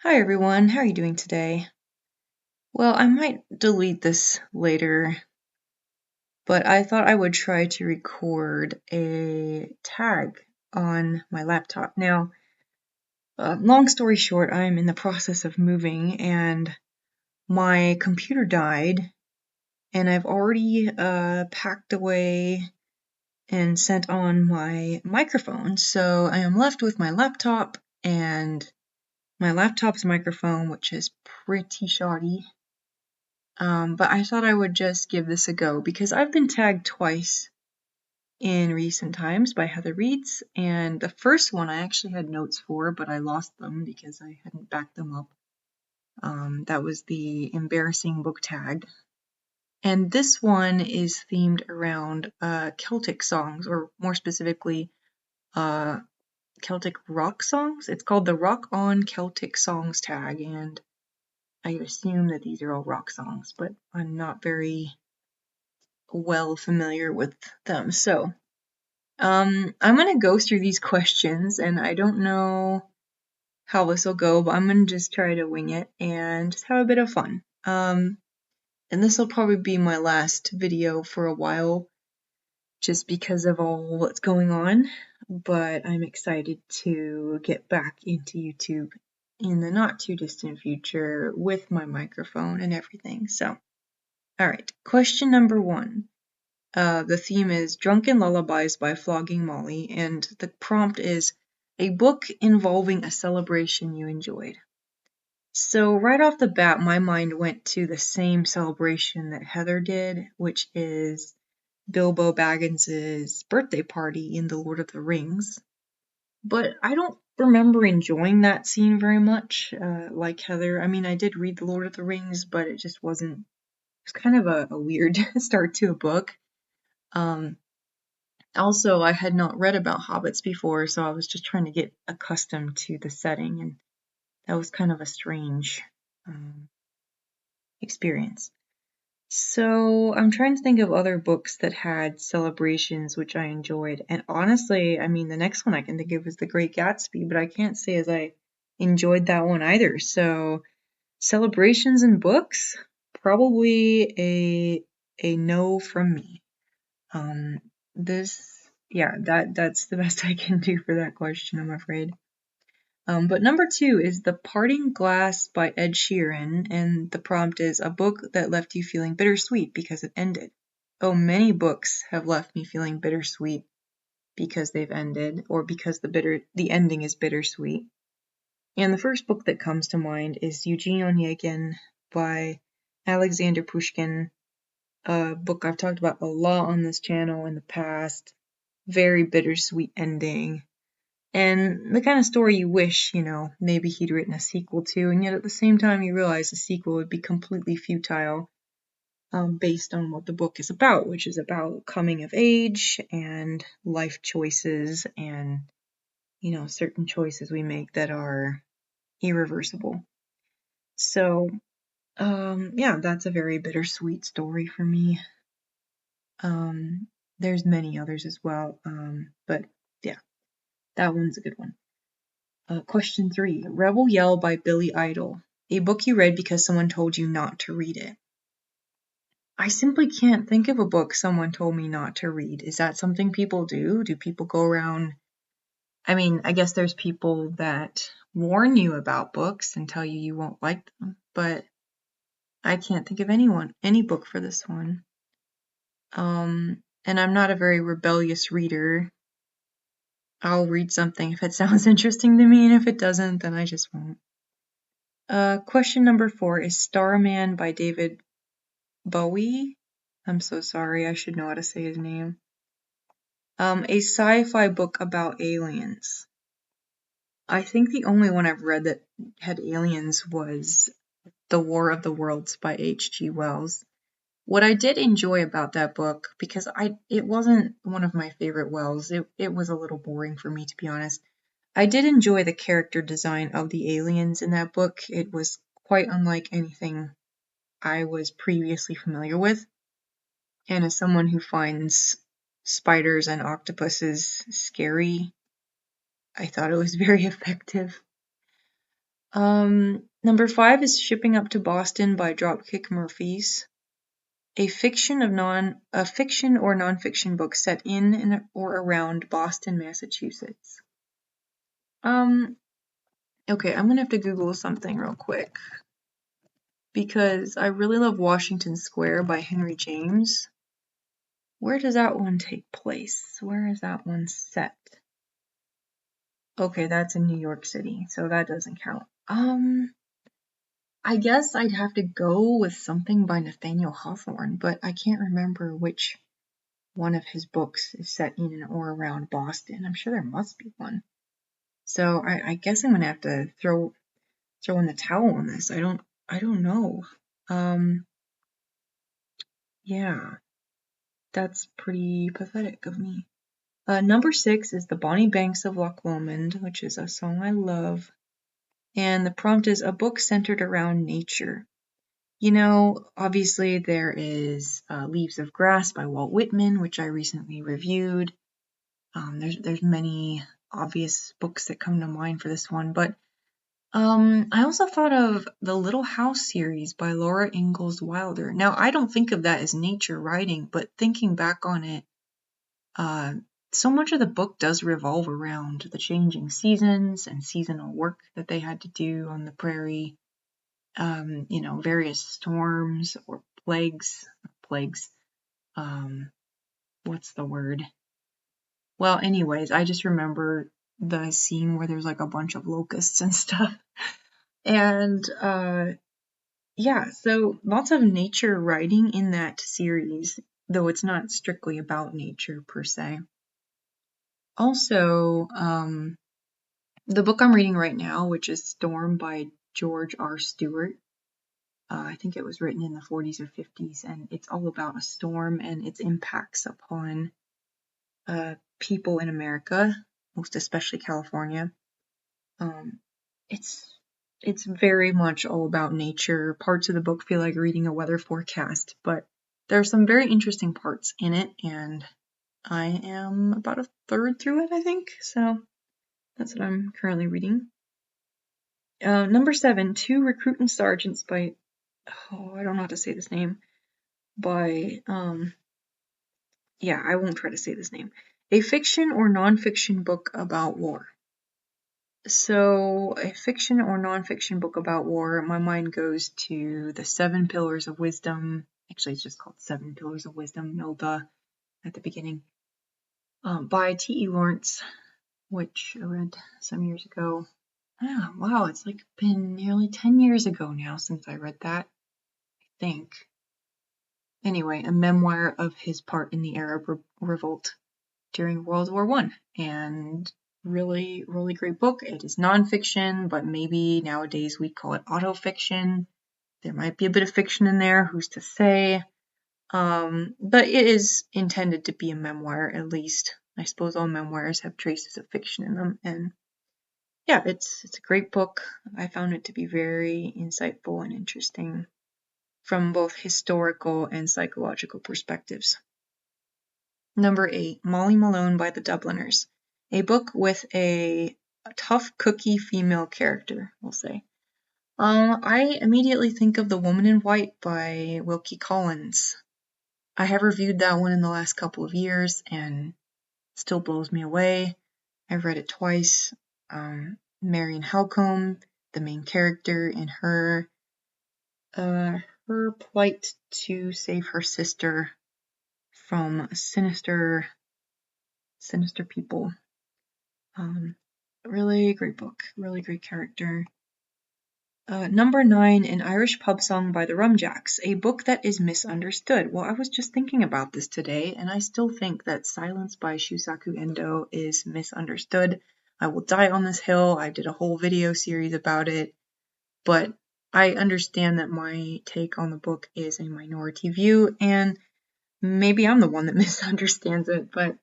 Hi everyone, how are you doing today? Well, I might delete this later, but I thought I would try to record a tag on my laptop. Now, long story short, I'm in the process of moving and my computer died, and I've already packed away and sent on my microphone, so I am left with my laptop and my laptop's microphone, which is pretty shoddy. But I thought I would just give this a go because I've been tagged twice in recent times by Heather Reeds, and the first one I actually had notes for, but I lost them because I hadn't backed them up. That was the embarrassing book tag. And this one is themed around Celtic songs, or more specifically, Celtic rock songs. It's called the Rock On Celtic Songs tag, and I assume that these are all rock songs, but I'm not very well familiar with them. So, I'm going to go through these questions, and I don't know how this will go, but I'm going to just try to wing it and just have a bit of fun. And this will probably be my last video for a while, just because of all what's going on, but I'm excited to get back into YouTube in the not too distant future with my microphone and everything. So, alright, question number 1. The theme is Drunken Lullabies by Flogging Molly, and the prompt is a book involving a celebration you enjoyed. So right off the bat, my mind went to the same celebration that Heather did, which is Bilbo Baggins's birthday party in The Lord of the Rings. But I don't remember enjoying that scene very much, like Heather. I mean, I did read The Lord of the Rings, but it just wasn't, it was kind of a weird start to a book. Also, I had not read about hobbits before, so I was just trying to get accustomed to the setting, and that was kind of a strange experience. So I'm trying to think of other books that had celebrations which I enjoyed, and honestly, I mean, the next one I can think of is The Great Gatsby, but I can't say as I enjoyed that one either. So celebrations in books, probably a no from me. That's the best I can do for that question, I'm afraid. But number 2 is The Parting Glass by Ed Sheeran, and the prompt is a book that left you feeling bittersweet because it ended. Oh, many books have left me feeling bittersweet because they've ended, or because the ending is bittersweet. And the first book that comes to mind is Eugene Onegin by Alexander Pushkin, a book I've talked about a lot on this channel in the past. Very bittersweet ending. And the kind of story you wish, maybe he'd written a sequel to, and yet at the same time you realize the sequel would be completely futile, based on what the book is about, which is about coming of age and life choices and, certain choices we make that are irreversible. So, that's a very bittersweet story for me. There's many others as well, but yeah, that one's a good one. Question 3. Rebel Yell by Billy Idol. A book you read because someone told you not to read it. I simply can't think of a book someone told me not to read. Is that something people do? Do people go around? I mean, I guess there's people that warn you about books and tell you won't like them, but I can't think of any book for this one. And I'm not a very rebellious reader. I'll read something if it sounds interesting to me, and if it doesn't, then I just won't. Question number 4 is Starman by David Bowie. I'm so sorry, I should know how to say his name. A sci-fi book about aliens. I think the only one I've read that had aliens was The War of the Worlds by H.G. Wells. What I did enjoy about that book, because it wasn't one of my favorite Wells, it was a little boring for me, to be honest. I did enjoy the character design of the aliens in that book. It was quite unlike anything I was previously familiar with. And as someone who finds spiders and octopuses scary, I thought it was very effective. Number 5 is Shipping Up to Boston by Dropkick Murphys. A fiction or nonfiction book set in or around Boston, Massachusetts. Okay, I'm gonna have to Google something real quick because I really love Washington Square by Henry James. Where does that one take place? Where is that one set? Okay, that's in New York City, so that doesn't count. I guess I'd have to go with something by Nathaniel Hawthorne, but I can't remember which one of his books is set in or around Boston. I'm sure there must be one. So I guess I'm gonna have to throw in the towel on this. I don't know. Yeah, that's pretty pathetic of me. Number 6 is the Bonnie Banks of Lochlomond, which is a song I love. And the prompt is a book centered around nature. You know, obviously there is Leaves of Grass by Walt Whitman, which I recently reviewed. There's many obvious books that come to mind for this one, but I also thought of the Little House series by Laura Ingalls Wilder. Now, I don't think of that as nature writing, but thinking back on it, so much of the book does revolve around the changing seasons and seasonal work that they had to do on the prairie. Various storms or plagues. What's the word? Well, anyways, I just remember the scene where there's like a bunch of locusts and stuff. And yeah, so lots of nature writing in that series, though it's not strictly about nature per se. Also, the book I'm reading right now, which is Storm by George R. Stewart, I think it was written in the 40s or 50s, and it's all about a storm and its impacts upon people in America, most especially California. It's very much all about nature. Parts of the book feel like reading a weather forecast, but there are some very interesting parts in it, and I am about a third through it, I think. So that's what I'm currently reading. Number 7, Two Recruitin Sergeants by, I don't know how to say this name, by, I won't try to say this name. A fiction or nonfiction book about war. So, a fiction or nonfiction book about war, my mind goes to the 7 Pillars of Wisdom. Actually, it's just called 7 Pillars of Wisdom, no duh, at the beginning. By T.E. Lawrence, which I read some years ago. Wow, it's like been nearly 10 years ago now since I read that, I think. Anyway, a memoir of his part in the Arab Revolt during World War I. And really, really great book. It is nonfiction, but maybe nowadays we call it autofiction. There might be a bit of fiction in there, who's to say? But it is intended to be a memoir, at least. I suppose all memoirs have traces of fiction in them, and yeah, it's a great book. I found it to be very insightful and interesting from both historical and psychological perspectives. Number 8, Molly Malone by the Dubliners. A book with a tough cookie female character, we'll say. I immediately think of The Woman in White by Wilkie Collins. I have reviewed that one in the last couple of years and still blows me away. I've read it twice. Marion Halcombe, the main character, in her plight to save her sister from sinister people. Really great book, really great character. Number 9, An Irish Pub Song by the Rumjacks, a book that is misunderstood. Well, I was just thinking about this today, and I still think that Silence by Shusaku Endo is misunderstood. I will die on this hill. I did a whole video series about it, but I understand that my take on the book is a minority view, and maybe I'm the one that misunderstands it, but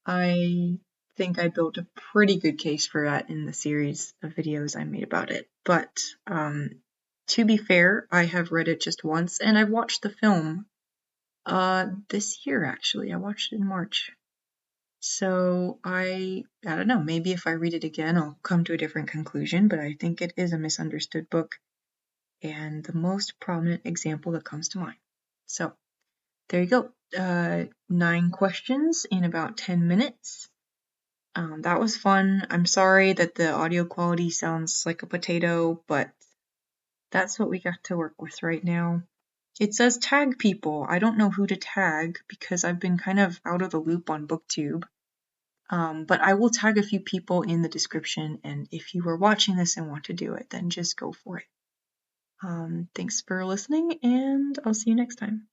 I think I built a pretty good case for that in the series of videos I made about it. But to be fair, I have read it just once, and I've watched the film this year, actually. I watched it in March. So I don't know, maybe if I read it again, I'll come to a different conclusion, but I think it is a misunderstood book and the most prominent example that comes to mind. So there you go. 9 questions in about 10 minutes. That was fun. I'm sorry that the audio quality sounds like a potato, but that's what we got to work with right now. It says tag people. I don't know who to tag because I've been kind of out of the loop on BookTube. But I will tag a few people in the description, and if you are watching this and want to do it, then just go for it. Thanks for listening, and I'll see you next time.